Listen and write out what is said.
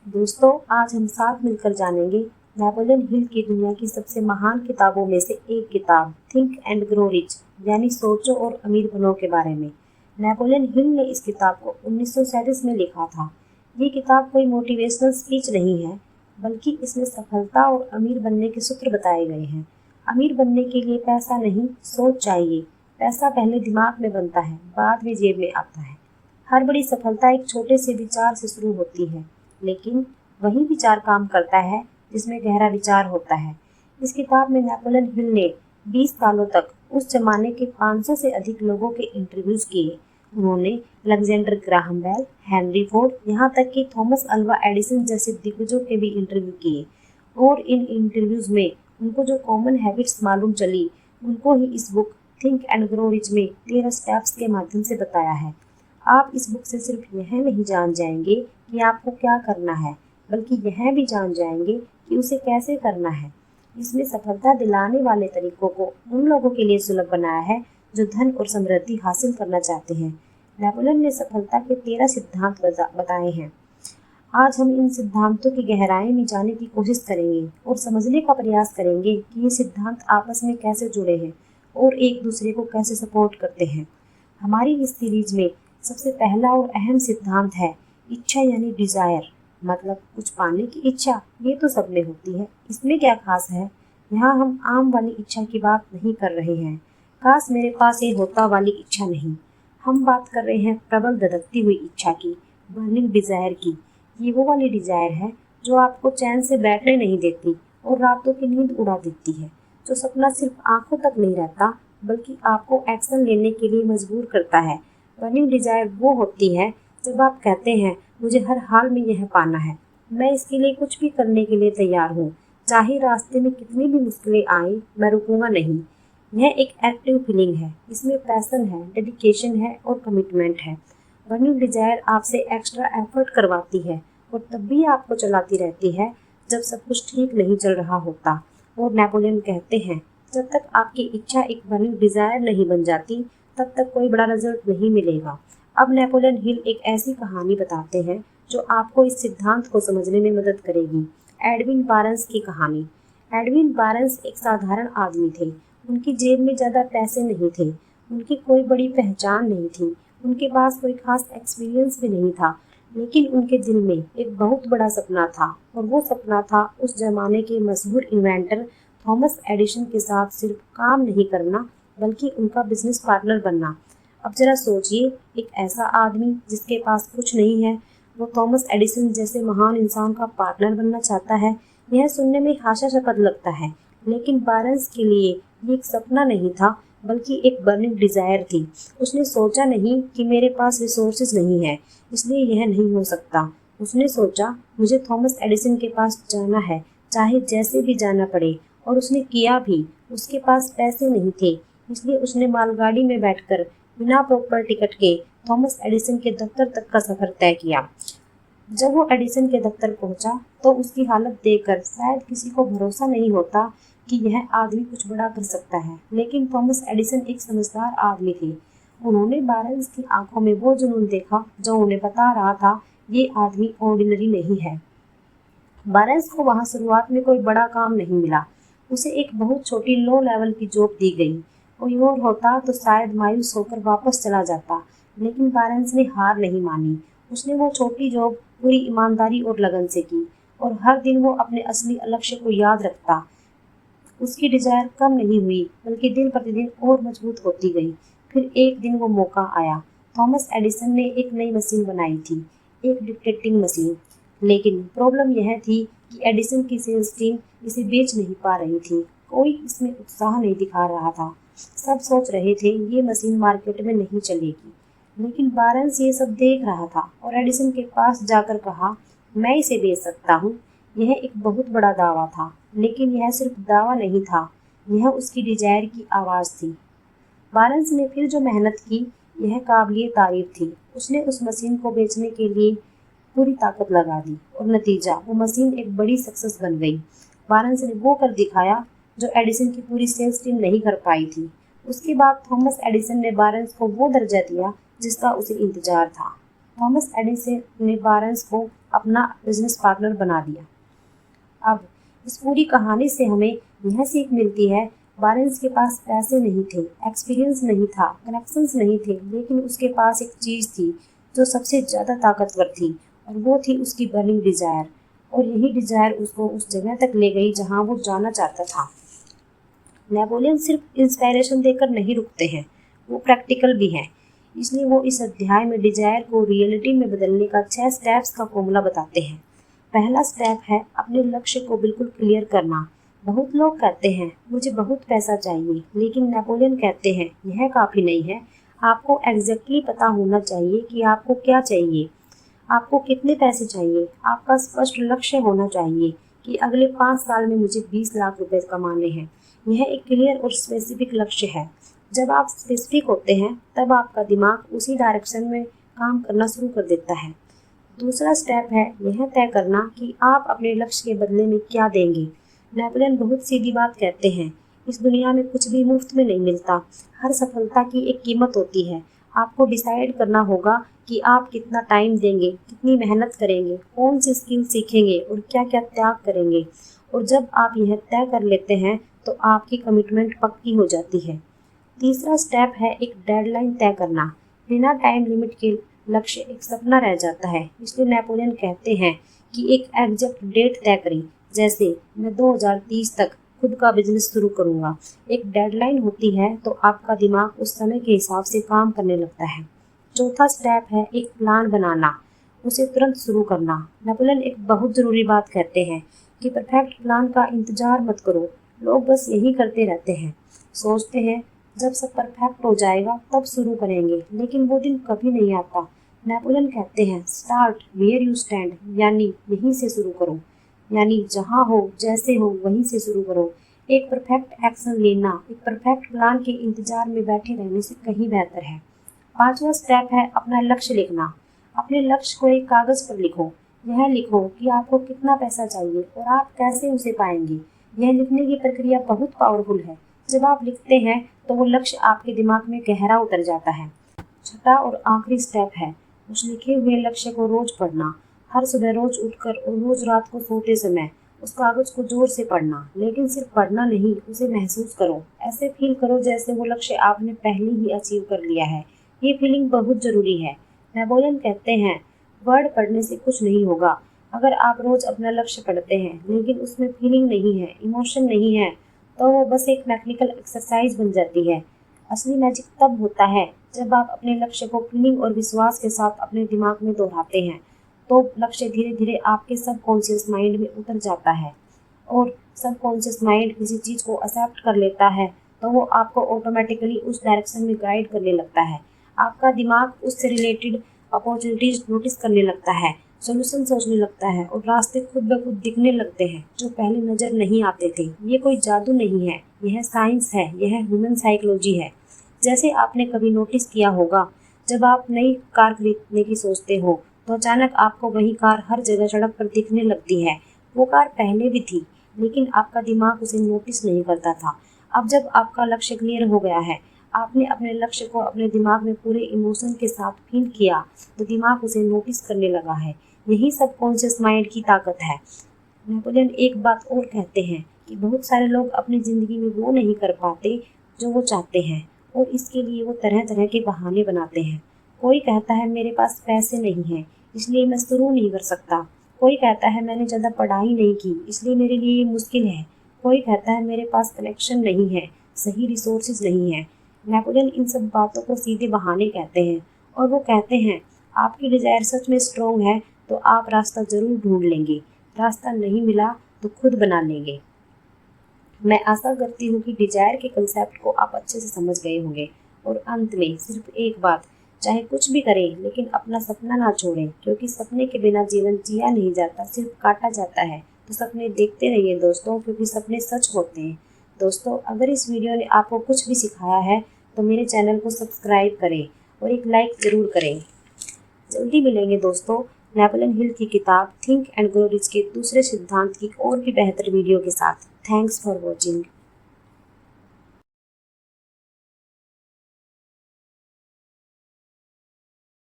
दोस्तों, आज हम साथ मिलकर जानेंगे नेपोलियन हिल की दुनिया की सबसे महान किताबों में से एक किताब थिंक एंड ग्रो रिच यानी सोचो और अमीर बनो के बारे में। नेपोलियन हिल ने इस किताब को 1937 में लिखा था। ये किताब कोई मोटिवेशनल स्पीच नहीं है, बल्कि इसमें सफलता और अमीर बनने के सूत्र बताए गए हैं। अमीर बनने के लिए पैसा नहीं, सोच चाहिए। पैसा पहले दिमाग में बनता है, बाद में जेब में आता है। हर बड़ी सफलता एक छोटे से विचार से शुरू होती है, लेकिन वही विचार काम करता है जिसमें गहरा विचार होता है। इस किताब में नेपोलियन हिल ने 20 सालों तक उस जमाने के 500 से अधिक लोगों के इंटरव्यूज किए। उन्होंने Alexander Graham Bell, Henry Ford, यहाँ तक कि थॉमस अल्वा एडिसन जैसे दिग्गजों के भी इंटरव्यू किए, और इन इंटरव्यूज में उनको जो कॉमन हैबिट्स मालूम चली, उनको ही इस book think and grow rich में 13 स्टेप्स के माध्यम से बताया है। आप इस बुक से सिर्फ यह नहीं जान जाएंगे कि आपको क्या करना है, बल्कि यह भी जान जाएंगे कि उसे कैसे करना है। इसमें सफलता दिलाने वाले तरीकों को उन लोगों के लिए सुलभ बनाया है जो धन और समृद्धि हासिल करना चाहते हैं। नेपोलियन ने सफलता के 13 सिद्धांत बताए हैं। आज हम इन सिद्धांतों की गहराई में जाने की कोशिश करेंगे और समझने का प्रयास करेंगे कि ये सिद्धांत आपस में कैसे जुड़े हैं और एक दूसरे को कैसे सपोर्ट करते हैं। हमारी इस सीरीज में सबसे पहला और अहम सिद्धांत है इच्छा यानी डिजायर, मतलब कुछ पाने की इच्छा। ये तो सब में होती है, इसमें क्या खास है। यहाँ हम आम वाली इच्छा की बात नहीं कर रहे हैं, काश मेरे पास ये होता वाली इच्छा नहीं। हम बात कर रहे हैं प्रबल धधकती हुई इच्छा की, बर्निंग डिजायर की। ये वो वाली डिजायर है जो आपको चैन से बैठने नहीं देती और रातों की नींद उड़ा देती है, जो सपना सिर्फ आंखों तक नहीं रहता बल्कि आपको एक्शन लेने के लिए मजबूर करता है। बर्निंग डिजायर वो होती है जब आप कहते हैं मुझे हर हाल में यह पाना है, मैं इसके लिए कुछ भी करने के लिए तैयार हूँ, चाहे रास्ते में कितनी भी मुश्किलें आए, मैं रुकूंगा नहीं। यह एक एक्टिव फीलिंग है, इसमें पैशन है, डेडिकेशन है और कमिटमेंट है। बर्निंग डिजायर आपसे एक्स्ट्रा एफर्ट करवाती है और तब भी आपको चलाती रहती है जब सब कुछ ठीक नहीं चल रहा होता। और नेपोलियन कहते हैं जब तक आपकी इच्छा एक बर्निंग डिजायर नहीं बन जाती, तब तक कोई बड़ा रिजल्ट नहीं मिलेगा। अब नेपोलियन हिल एक ऐसी कहानी बताते हैं जो आपको इस सिद्धांत को समझने में मदद करेगी। एडविन बारंस की कहानी। एडविन बारंस एक साधारण आदमी थे। उनकी जेब में ज़्यादा पैसे नहीं थे, उनकी कोई बड़ी पहचान नहीं थी, उनके पास कोई खास एक्सपीरियंस भी नहीं था, लेकिन उनके दिल में एक बहुत बड़ा सपना था, और वो सपना था उस जमाने के मशहूर इन्वेंटर थॉमस एडिसन के साथ सिर्फ काम नहीं करना, बल्कि उनका बिजनेस पार्टनर बनना। अब जरा सोचिए, एक ऐसा आदमी जिसके पास कुछ नहीं है, वो थॉमस एडिसन जैसे महान इंसान का पार्टनर बनना चाहता है। यह सुनने में हास्यास्पद लगता है, लेकिन बारंस के लिए ये एक सपना नहीं था, बल्कि एक बर्निंग डिजायर थी। उसने सोचा नहीं कि मेरे पास रिसोर्सेज नहीं है, इसलिए यह नहीं हो सकता। उसने सोचा मुझे थॉमस एडिसन के पास जाना है, चाहे जैसे भी जाना पड़े, और उसने किया भी। उसके पास पैसे नहीं थे, इसलिए उसने मालगाड़ी में बैठकर बिना प्रॉपर टिकट के थॉमस एडिसन के दफ्तर तक का सफर तय किया। जब वो एडिसन के दफ्तर पहुंचा तो उसकी हालत देखकर शायद किसी को भरोसा नहीं होता कि यह आदमी कुछ बड़ा कर सकता है, लेकिन थॉमस एडिसन एक समझदार आदमी थे। उन्होंने बारंस की आंखों में वो जुनून देखा जो उन्हें बता रहा था ये आदमी ऑर्डिनरी नहीं है। बारंस को वहां शुरुआत में कोई बड़ा काम नहीं मिला। उसे एक बहुत छोटी लो लेवल की जॉब दी गई। कोई और होता तो शायद मायूस होकर वापस चला जाता, लेकिन बारंस ने हार नहीं मानी। उसने वो छोटी जॉब पूरी ईमानदारी और लगन से की, और हर दिन वो अपने असली लक्ष्य को याद रखता। उसकी डिजायर कम नहीं हुई, बल्कि दिन प्रतिदिन और मजबूत होती गई। फिर एक दिन वो मौका आया। थॉमस एडिसन ने एक नई मशीन बनाई थी, एक डिक्टेटिंग मशीन। लेकिन प्रॉब्लम यह थी कि एडिसन की सेल्स टीम इसे बेच नहीं पा रही थी। कोई इसमें उत्साह नहीं दिखा रहा था। सब सोच रहे थे ये मशीन मार्केट में नहीं चलेगी, लेकिन बारंस ये सब देख रहा था और एडिसन के पास जाकर कहा, मैं इसे बेच सकता हूँ। यह एक बहुत बड़ा दावा था, लेकिन यह सिर्फ दावा नहीं था, यह उसकी डिजायर की आवाज़ थी। बारंस ने फिर जो मेहनत की, यह काबिलिए तारीफ थी। उसने उस मशीन को बेचने के लिए पूरी ताकत लगा दी, और नतीजा वो मशीन एक बड़ी सक्सेस बन गई। बारंस ने वो कर दिखाया जो एडिसन की पूरी सेल्स टीम नहीं कर पाई थी। उसके बाद थॉमस एडिसन ने बारंस को वो दर्जा दिया जिसका उसे इंतजार था। थॉमस एडिसन ने बारन्स को अपना बिजनेस पार्टनर बना दिया। अब इस पूरी कहानी से हमें यह सीख मिलती है, बारन्स के पास पैसे नहीं थे, एक्सपीरियंस नहीं था, कनेक्शंस नहीं थे, लेकिन उसके पास एक चीज़ थी जो सबसे ज़्यादा ताकतवर थी, और वो थी उसकी बर्निंग डिजायर। और यही डिजायर उसको उस जगह तक ले गई जहाँ वो जाना चाहता था। नेपोलियन सिर्फ इंस्पायरेशन देकर नहीं रुकते हैं, वो प्रैक्टिकल भी हैं। इसलिए वो इस अध्याय में डिजायर को रियलिटी में बदलने का 6 स्टेप्स का फॉर्मूला बताते हैं। पहला स्टेप है अपने लक्ष्य को बिल्कुल क्लियर करना। बहुत लोग कहते हैं मुझे बहुत पैसा चाहिए, लेकिन नेपोलियन कहते हैं यह काफ़ी नहीं है। आपको एग्जैक्टली पता होना चाहिए कि आपको क्या चाहिए, आपको कितने पैसे चाहिए। आपका स्पष्ट लक्ष्य होना चाहिए कि अगले 5 साल में मुझे 20 लाख रुपए कमाने हैं। यह एक क्लियर और स्पेसिफिक लक्ष्य है। जब आप स्पेसिफिक होते हैं तब आपका दिमाग उसी डायरेक्शन में काम करना शुरू कर देता है। दूसरा स्टेप है यह तय करना कि आप अपने लक्ष्य के बदले में क्या देंगे। नेपोलियन बहुत सीधी बात कहते हैं, इस दुनिया में कुछ भी मुफ्त में नहीं मिलता। हर सफलता की एक कीमत होती है। आपको डिसाइड करना होगा कि आप कितना टाइम देंगे, कितनी मेहनत करेंगे, कौन सी स्किल सीखेंगे और क्या क्या त्याग करेंगे। और जब आप यह तय कर लेते हैं तो आपकी कमिटमेंट पक्की हो जाती है। तीसरा स्टेप है एक डेडलाइन तय करना। बिना टाइम लिमिट के लक्ष्य एक सपना रह जाता है। इसलिए नेपोलियन कहते हैं कि एक एग्जैक्ट डेट तय करें, जैसे मैं 2030 तक खुद का बिजनेस शुरू करूंगा। एक डेडलाइन होती है तो आपका दिमाग उस समय के हिसाब से काम करने लगता है। चौथा स्टेप है एक प्लान बनाना, उसे तुरंत शुरू करना। नेपोलियन एक बहुत ज़रूरी बात कहते हैं कि परफेक्ट प्लान का इंतजार मत करो। लोग बस यही करते रहते हैं, सोचते हैं जब सब परफेक्ट हो जाएगा तब शुरू करेंगे, लेकिन वो दिन कभी नहीं आता। नेपोलियन कहते हैं स्टार्ट वेयर यू स्टैंड, यानी यहीं से शुरू करो, यानी जहाँ हो जैसे हो वहीं से शुरू करो। एक परफेक्ट एक्शन लेना एक परफेक्ट प्लान के इंतजार में बैठे रहने से कहीं बेहतर है। पांचवा स्टेप है अपना लक्ष्य लिखना। अपने लक्ष्य को एक कागज पर लिखो। यह लिखो कि आपको कितना पैसा चाहिए और आप कैसे उसे पाएंगे। यह लिखने की प्रक्रिया बहुत पावरफुल है। जब आप लिखते हैं तो वो लक्ष्य आपके दिमाग में गहरा उतर जाता है। छठा और आखिरी स्टेप है उस लिखे हुए लक्ष्य को रोज पढ़ना। हर सुबह रोज उठकर और रोज रात को सोते समय उस कागज को जोर से पढ़ना, लेकिन सिर्फ पढ़ना नहीं, उसे महसूस करो। ऐसे फील करो जैसे वो लक्ष्य आपने पहले ही अचीव कर लिया है। ये फीलिंग बहुत जरूरी है। नेपोलियन कहते हैं वर्ड पढ़ने से कुछ नहीं होगा। अगर आप रोज अपना लक्ष्य पढ़ते हैं लेकिन उसमें फीलिंग नहीं है, इमोशन नहीं है, तो वो बस एक मैकेनिकल एक्सरसाइज बन जाती है। असली मैजिक तब होता है जब आप अपने लक्ष्य को फीलिंग और विश्वास के साथ अपने दिमाग में दोहराते हैं। तो लक्ष्य धीरे धीरे आपके सबकॉन्शियस माइंड में उतर जाता है, और सबकॉन्शियस माइंड किसी चीज़ को एक्सेप्ट कर लेता है तो वो आपको ऑटोमेटिकली उस डायरेक्शन में गाइड करने लगता है। आपका दिमाग उससे रिलेटेड अपॉर्चुनिटीज नोटिस करने लगता है, सोल्यूशन सोचने लगता है, और रास्ते खुद ब खुद दिखने लगते हैं जो पहले नजर नहीं आते थे। ये कोई जादू नहीं है, यह साइंस है, यह ह्यूमन साइकोलॉजी है। जैसे आपने कभी नोटिस किया होगा, जब आप नई कार खरीदने की सोचते हो तो अचानक आपको वही कार हर जगह सड़क पर दिखने लगती है। वो कार पहले भी थी, लेकिन आपका दिमाग उसे नोटिस नहीं करता था। अब जब आपका लक्ष्य क्लियर हो गया है, आपने अपने लक्ष्य को अपने दिमाग में पूरे इमोशन के साथ फील किया, तो दिमाग उसे नोटिस करने लगा है। यही सबकॉन्शियस माइंड की ताकत है। नेपोलियन एक बात और कहते हैं कि बहुत सारे लोग अपनी ज़िंदगी में वो नहीं कर पाते जो वो चाहते हैं, और इसके लिए वो तरह तरह के बहाने बनाते हैं। कोई कहता है मेरे पास पैसे नहीं हैं, इसलिए मैं शुरू नहीं कर सकता। कोई कहता है मैंने ज़्यादा पढ़ाई नहीं की, इसलिए मेरे लिए ये मुश्किल है। कोई कहता है मेरे पास कनेक्शन नहीं है, सही रिसोर्सेज नहीं है। नेपोलियन इन सब बातों को सीधे बहाने कहते हैं, और वो कहते हैं आपकी डिजायर सच में स्ट्रॉन्ग है तो आप रास्ता ज़रूर ढूंढ लेंगे। रास्ता नहीं मिला तो खुद बना लेंगे। मैं आशा करती हूँ कि डिजायर के कंसेप्ट को आप अच्छे से समझ गए होंगे। और अंत में सिर्फ एक बात, चाहे कुछ भी करें लेकिन अपना सपना ना छोड़ें, क्योंकि सपने के बिना जीवन जिया नहीं जाता, सिर्फ काटा जाता है। तो सपने देखते रहिए दोस्तों, क्योंकि सपने सच होते हैं। दोस्तों, अगर इस वीडियो ने आपको कुछ भी सिखाया है तो मेरे चैनल को सब्सक्राइब करें और एक लाइक ज़रूर करें। जल्दी मिलेंगे दोस्तों नेपोलियन हिल की किताब थिंक एंड ग्रो रिच के दूसरे सिद्धांत की और भी बेहतर वीडियो के साथ। Thanks for watching.